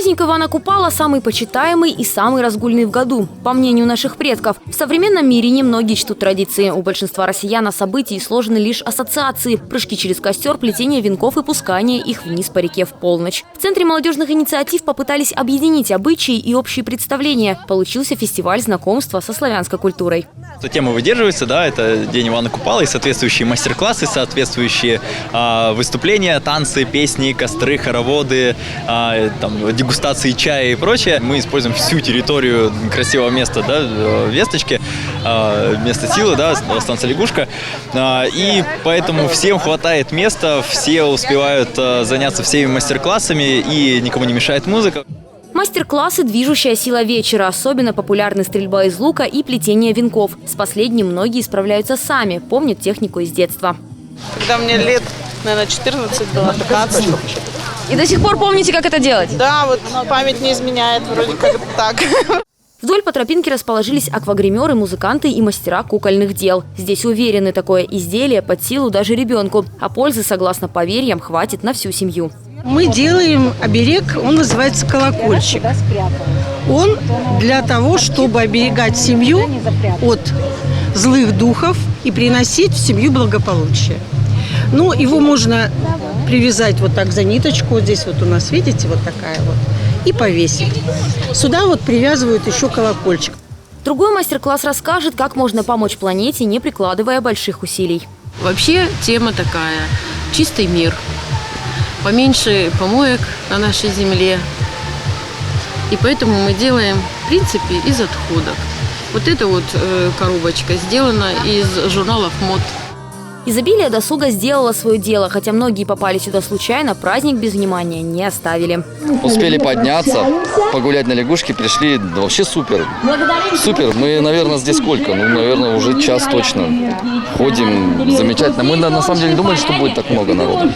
Праздник Ивана Купала самый почитаемый и самый разгульный в году. По мнению наших предков, в современном мире немногие чтут традиции. У большинства россиян о событии сложены лишь ассоциации. Прыжки через костер, плетение венков и пускание их вниз по реке в полночь. В Центре молодежных инициатив попытались объединить обычаи и общие представления. Получился фестиваль знакомства со славянской культурой. Эта тема выдерживается, да, это День Ивана Купала и соответствующие мастер-классы, соответствующие выступления, танцы, песни, костры, хороводы, дегустации чая и прочее. Мы используем всю территорию красивого места, да, Весточки, место силы, да, станция Лягушка. И поэтому всем хватает места, все успевают заняться всеми мастер-классами и никому не мешает музыка. Мастер-классы – движущая сила вечера. Особенно популярны стрельба из лука и плетение венков. С последним многие справляются сами, помнят технику из детства. Когда мне лет, наверное, 14 было, 15. И до сих пор помните, как это делать? Да, вот память не изменяет, вроде как так. Вдоль по тропинке расположились аквагримеры, музыканты и мастера кукольных дел. Здесь уверены, такое изделие под силу даже ребенку. А пользы, согласно поверьям, хватит на всю семью. Мы делаем оберег, он называется колокольчик. Он для того, чтобы оберегать семью от злых духов и приносить в семью благополучие. Ну, его можно привязать вот так за ниточку, вот здесь вот у нас, видите, вот такая вот, и повесить. Сюда вот привязывают еще колокольчик. Другой мастер-класс расскажет, как можно помочь планете, не прикладывая больших усилий. Вообще тема такая – чистый мир. Поменьше помоек на нашей земле. И поэтому мы делаем, в принципе, из отходов. Вот эта вот коробочка сделана из журналов мод. Изобилие досуга сделало свое дело. Хотя многие попали сюда случайно, праздник без внимания не оставили. Успели подняться, погулять на лягушке, пришли. Вообще супер. Супер. Мы, наверное, здесь сколько? Ну, наверное, уже час точно. Ходим замечательно. Мы на самом деле думали, что будет так много народу.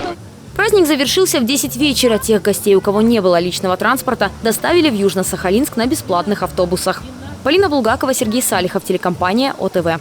Праздник завершился в 10 вечера. Тех гостей, у кого не было личного транспорта, доставили в Южно-Сахалинск на бесплатных автобусах. Полина Булгакова, Сергей Салихов, телекомпания ОТВ.